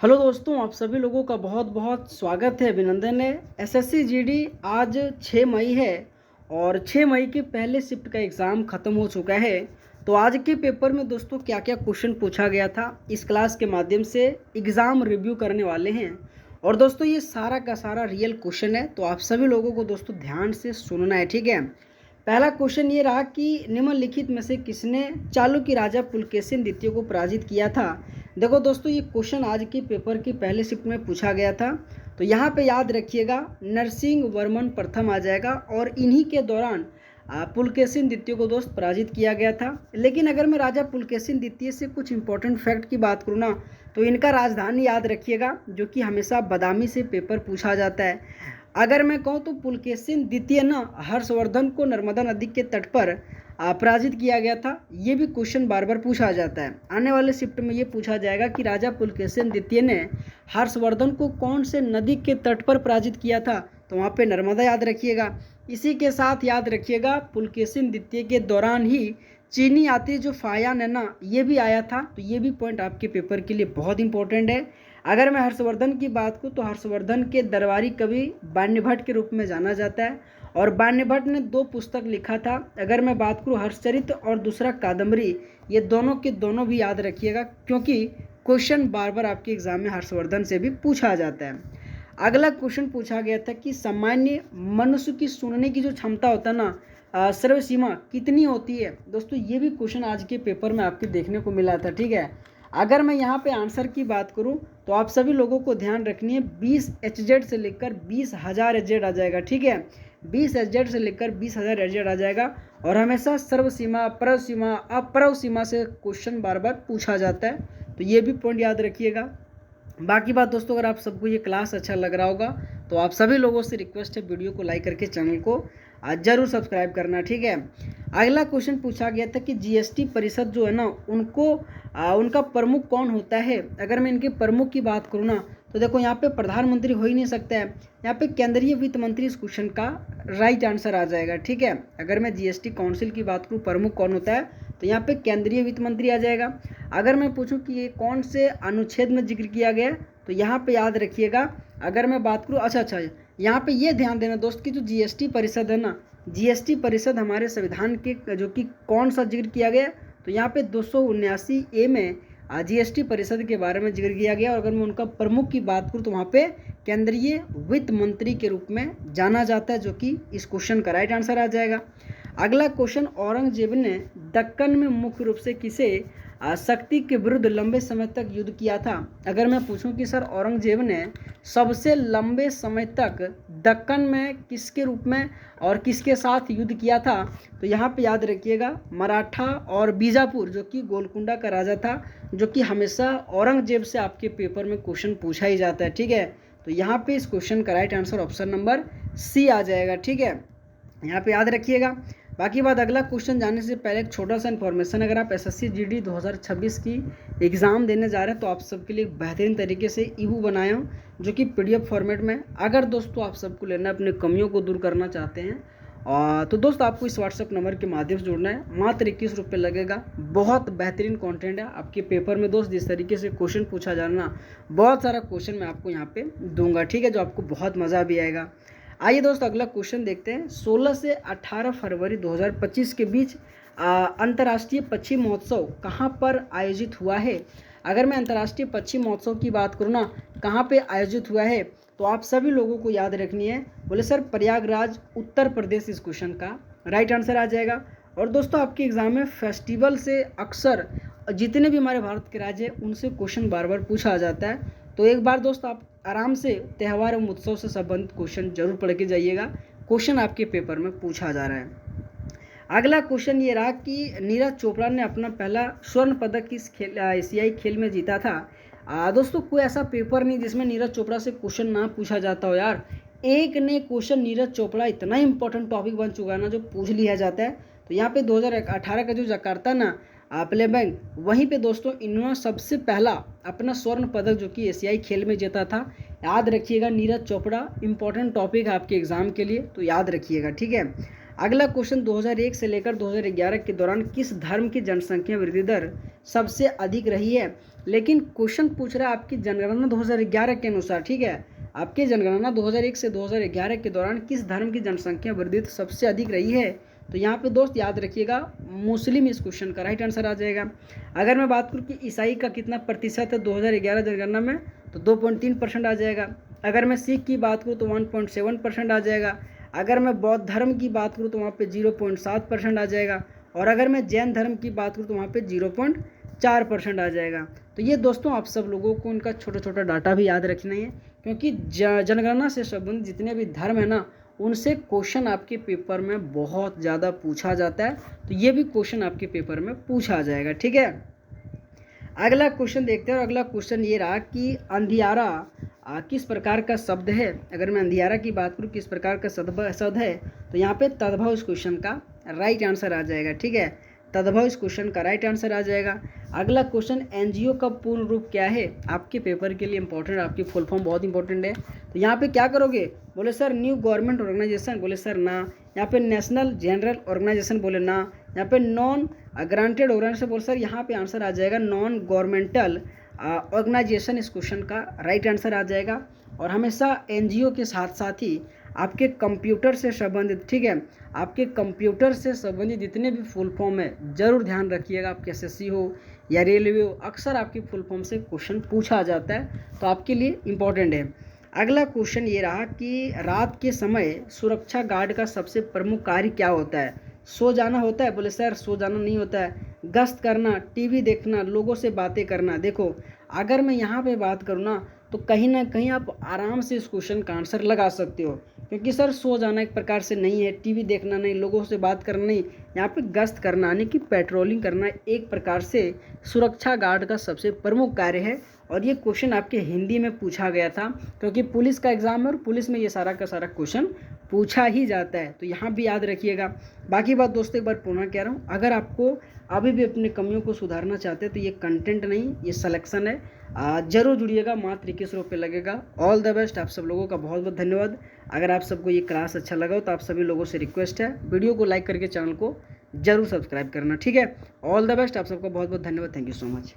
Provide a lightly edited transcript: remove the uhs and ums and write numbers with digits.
Hello दोस्तों, आप सभी लोगों का बहुत बहुत स्वागत है, अभिनंदन है। एसएससी जीडी आज 6 मई है और 6 मई के पहले शिफ्ट का एग्ज़ाम ख़त्म हो चुका है। तो आज के पेपर में दोस्तों क्या क्या क्वेश्चन पूछा गया था, इस क्लास के माध्यम से एग्ज़ाम रिव्यू करने वाले हैं। और दोस्तों ये सारा का सारा रियल क्वेश्चन है, तो आप सभी लोगों को दोस्तों ध्यान से सुनना है, ठीक है। पहला क्वेश्चन ये रहा कि निम्नलिखित में से किसने चालुक्य राजा पुलकेशिन द्वितीय को पराजित किया था। देखो दोस्तों, ये क्वेश्चन आज के पेपर की पहले शिफ्ट में पूछा गया था। तो यहाँ पे याद रखिएगा नरसिंह वर्मन प्रथम आ जाएगा और इन्हीं के दौरान पुलकेशिन द्वितीय को दोस्त पराजित किया गया था। लेकिन अगर मैं राजा पुलकेशिन द्वितीय से कुछ इंपॉर्टेंट फैक्ट की बात करूँ ना, तो इनका राजधानी याद रखिएगा, जो कि हमेशा बादामी से पेपर पूछा जाता है। अगर मैं कहूँ तो पुलकेशिन द्वितीय ना हर्षवर्धन को नर्मदा नदी के तट पर पराजित किया गया था। ये भी क्वेश्चन बार बार पूछा जाता है। आने वाले शिफ्ट में ये पूछा जाएगा कि राजा पुलकेशिन द्वितीय ने हर्षवर्धन को कौन से नदी के तट पर पराजित किया था, तो वहाँ पे नर्मदा याद रखिएगा। इसी के साथ याद रखिएगा पुलकेशिन द्वितीय के दौरान ही चीनी यात्री जो फायान है ना, ये भी आया था। तो ये भी पॉइंट आपके पेपर के लिए बहुत इंपॉर्टेंट है। अगर मैं हर्षवर्धन की बात करूँ तो हर्षवर्धन के दरबारी कवि वाण्यभट्ट के रूप में जाना जाता है और वाण्यभट्ट ने 2 पुस्तक लिखा था। अगर मैं बात करूँ हर्षचरित और दूसरा कादम्बरी, ये दोनों के दोनों भी याद रखिएगा, क्योंकि क्वेश्चन बार बार आपके एग्जाम में हर्षवर्धन से भी पूछा जाता है। अगला क्वेश्चन पूछा गया था कि सामान्य मनुष्य की सुनने की जो क्षमता होता है ना, सर्वसीमा कितनी होती है। दोस्तों ये भी क्वेश्चन आज के पेपर में आपके देखने को मिला था, ठीक है। अगर मैं यहाँ पे आंसर की बात करूँ तो आप सभी लोगों को ध्यान रखनी है 20 HZ से लेकर 20,000 HZ आ जाएगा, ठीक है। 20 HZ से लेकर 20,000 HZ आ जाएगा और हमेशा सर्वसीमा, परसीमा, अपरव सीमा से क्वेश्चन बार बार पूछा जाता है। तो ये भी पॉइंट याद रखिएगा। बाकी बात दोस्तों, अगर आप सबको ये क्लास अच्छा लग रहा होगा तो आप सभी लोगों से रिक्वेस्ट है वीडियो को लाइक करके चैनल को जरूर सब्सक्राइब करना, ठीक है। अगला क्वेश्चन पूछा गया था कि जीएसटी परिषद जो है ना, उनका प्रमुख कौन होता है। अगर मैं इनके प्रमुख की बात करूँ ना, तो देखो यहाँ पे प्रधानमंत्री हो ही नहीं सकता है, यहाँ पे केंद्रीय वित्त मंत्री इस क्वेश्चन का राइट आंसर आ जाएगा, ठीक है। अगर मैं जीएसटी काउंसिल की बात करूँ प्रमुख कौन होता है, तो यहाँ पे केंद्रीय वित्त मंत्री आ जाएगा। अगर मैं पूछूं कि ये कौन से अनुच्छेद में जिक्र किया गया, तो यहाँ पे याद रखिएगा। अगर मैं बात करूँ अच्छा यहाँ पे ये ध्यान देना दोस्त कि जो जीएसटी परिषद है ना, जीएसटी परिषद हमारे संविधान के जो कि कौन सा जिक्र किया गया, तो यहाँ पे 279A में जीएसटी परिषद के बारे में जिक्र किया गया। और अगर मैं उनका प्रमुख की बात करूँ तो वहाँ पे केंद्रीय वित्त मंत्री के रूप में जाना जाता है, जो कि इस क्वेश्चन का राइट आंसर आ जाएगा। अगला क्वेश्चन, औरंगजेब ने दक्कन में मुख्य रूप से किसे शक्ति के विरुद्ध लंबे समय तक युद्ध किया था। अगर मैं पूछूं कि सर औरंगजेब ने सबसे लंबे समय तक दक्कन में किसके रूप में और किसके साथ युद्ध किया था, तो यहाँ पे याद रखिएगा मराठा और बीजापुर, जो कि गोलकुंडा का राजा था, जो कि हमेशा औरंगजेब से आपके पेपर में क्वेश्चन पूछा ही जाता है, ठीक है। तो यहाँ पे इस क्वेश्चन का right answer option number C आ जाएगा, ठीक है। यहाँ पे याद रखिएगा। बाकी बात अगला क्वेश्चन जाने से पहले एक छोटा सा इन्फॉर्मेशन, अगर आप एसएससी जीडी 2026 की एग्ज़ाम देने जा रहे हैं तो आप सबके लिए बेहतरीन तरीके से ईबुक बनाया हूँ, जो कि PDF फॉर्मेट में। अगर दोस्तों आप सबको लेना, अपने कमियों को दूर करना चाहते हैं तो दोस्त आपको इस व्हाट्सअप नंबर के माध्यम से जुड़ना है। मात्र 21 रुपये लगेगा। बहुत बेहतरीन कंटेंट है आपके पेपर में दोस्त। जिस तरीके से क्वेश्चन पूछा जाना, बहुत सारा क्वेश्चन मैं आपको यहाँ पे दूंगा, ठीक है, जो आपको बहुत मज़ा भी आएगा। आइए दोस्त अगला क्वेश्चन देखते हैं। 16 से 18 फरवरी 2025 के बीच अंतर्राष्ट्रीय पक्षी महोत्सव कहाँ पर आयोजित हुआ है। अगर मैं अंतर्राष्ट्रीय पक्षी महोत्सव की बात करूँ ना, कहाँ पे आयोजित हुआ है, तो आप सभी लोगों को याद रखनी है। बोले सर प्रयागराज, उत्तर प्रदेश इस क्वेश्चन का राइट आंसर आ जाएगा। और दोस्तों आपके एग्जाम में फेस्टिवल से अक्सर जितने भी हमारे भारत के राज्य हैं उनसे क्वेश्चन बार बार पूछा जाता है। तो एक बार दोस्त आप आराम से त्यौहार एवं उत्सव से संबंधित क्वेश्चन जरूर पढ़ के जाइएगा। क्वेश्चन आपके पेपर में पूछा जा रहा है। अगला क्वेश्चन ये रहा कि नीरज चोपड़ा ने अपना पहला स्वर्ण पदक किस एशियाई खेल में जीता था। दोस्तों कोई ऐसा पेपर नहीं जिसमें नीरज चोपड़ा से क्वेश्चन ना पूछा जाता हो यार। एक ने क्वेश्चन नीरज चोपड़ा इतना इंपॉर्टेंट टॉपिक बन चुका है ना, जो पूछ लिया जाता है। तो यहाँ पे 2018 का जो जकार्ता ना प्ले बैंक, वहीं पे दोस्तों इन्होंने सबसे पहला अपना स्वर्ण पदक जो कि एशियाई खेल में जीता था। याद रखिएगा नीरज चोपड़ा, इंपॉर्टेंट टॉपिक है आपके एग्जाम के लिए, तो याद रखिएगा, ठीक है। अगला क्वेश्चन 2001 से लेकर 2011 के दौरान किस धर्म की जनसंख्या वृद्धि दर सबसे अधिक रही है। लेकिन क्वेश्चन पूछ रहा है आपकी जनगणना 2011 के अनुसार, ठीक है, आपकी जनगणना 2001 से 2011 के दौरान किस धर्म की जनसंख्या वृद्धि सबसे अधिक रही है। तो यहाँ पे दोस्त याद रखिएगा मुस्लिम इस क्वेश्चन का राइट आंसर आ जाएगा। अगर मैं बात करूँ कि ईसाई का कितना प्रतिशत है 2011 जनगणना में, तो 2.3% आ जाएगा। अगर मैं सिख की बात करूँ तो 1.7% आ जाएगा। अगर मैं बौद्ध धर्म की बात करूँ तो वहाँ पे 0.7% आ जाएगा। और अगर मैं जैन धर्म की बात करूँ तो वहाँ पे 0.4% आ जाएगा। तो ये दोस्तों आप सब लोगों को उनका छोटा छोटा डाटा भी याद रखना है, क्योंकि जनगणना से संबंधित जितने भी धर्म है ना, उनसे क्वेश्चन आपके पेपर में बहुत ज़्यादा पूछा जाता है। तो ये भी क्वेश्चन आपके पेपर में पूछा जाएगा, ठीक है। अगला क्वेश्चन देखते हैं, और अगला क्वेश्चन ये रहा कि अंधियारा किस प्रकार का शब्द है। अगर मैं अंधियारा की बात करूँ किस प्रकार का शब्द है, तो यहाँ पे तद्भव इस क्वेश्चन का राइट आंसर आ जाएगा, ठीक है, तद्भव इस क्वेश्चन का राइट आंसर आ जाएगा। अगला क्वेश्चन एनजीओ का पूर्ण रूप क्या है, आपके पेपर के लिए इंपॉर्टेंट, आपकी फुल फॉर्म बहुत इंपॉर्टेंट है। तो यहाँ पे क्या करोगे, बोले सर न्यू गवर्नमेंट ऑर्गेनाइजेशन, बोले सर ना। यहाँ पे नेशनल जनरल ऑर्गेनाइजेशन, बोले ना। यहाँ पे नॉन ग्रांटेड ऑर्गेनाइजेशन, बोले सर यहाँ पे आंसर आ जाएगा नॉन गवर्नमेंटल ऑर्गेनाइजेशन, इस क्वेश्चन का राइट आंसर आ जाएगा। और हमेशा एनजीओ के साथ साथ ही आपके कंप्यूटर से संबंधित, ठीक है, आपके कंप्यूटर से संबंधित जितने भी फुल फॉर्म है जरूर ध्यान रखिएगा। आपके एसएससी हो या रेलवे हो, अक्सर आपकी फुल फॉर्म से क्वेश्चन पूछा जाता है, तो आपके लिए इम्पोर्टेंट है। अगला क्वेश्चन ये रहा कि रात के समय सुरक्षा गार्ड का सबसे प्रमुख कार्य क्या होता है। सो जाना होता है, बोले सर सो जाना नहीं होता है, गश्त करना, टीवी देखना, लोगों से बातें करना। देखो अगर मैं यहाँ पे बात करूँ ना, तो कहीं ना कहीं आप आराम से इस क्वेश्चन का आंसर लगा सकते हो, क्योंकि सर सो जाना एक प्रकार से नहीं है, टीवी देखना नहीं, लोगों से बात करना नहीं, यहाँ पे गश्त करना यानी कि पेट्रोलिंग करना एक प्रकार से सुरक्षा गार्ड का सबसे प्रमुख कार्य है। और ये क्वेश्चन आपके हिंदी में पूछा गया था, क्योंकि पुलिस का एग्जाम है और पुलिस में ये सारा का सारा क्वेश्चन पूछा ही जाता है, तो यहाँ भी याद रखिएगा। बाकी बात दोस्तों एक बार पुनः कह रहा हूँ, अगर आपको अभी भी अपने कमियों को सुधारना चाहते हैं तो ये कंटेंट नहीं, ये सिलेक्शन है, जरूर जुड़िएगा, मात्र 21 रुपये लगेगा। ऑल द बेस्ट, आप सब लोगों का बहुत बहुत धन्यवाद। अगर आप सबको ये क्लास अच्छा लगा हो तो आप सभी लोगों से रिक्वेस्ट है वीडियो को लाइक करके चैनल को जरूर सब्सक्राइब करना, ठीक है। ऑल द बेस्ट, आप सबका बहुत बहुत धन्यवाद। Thank you so much.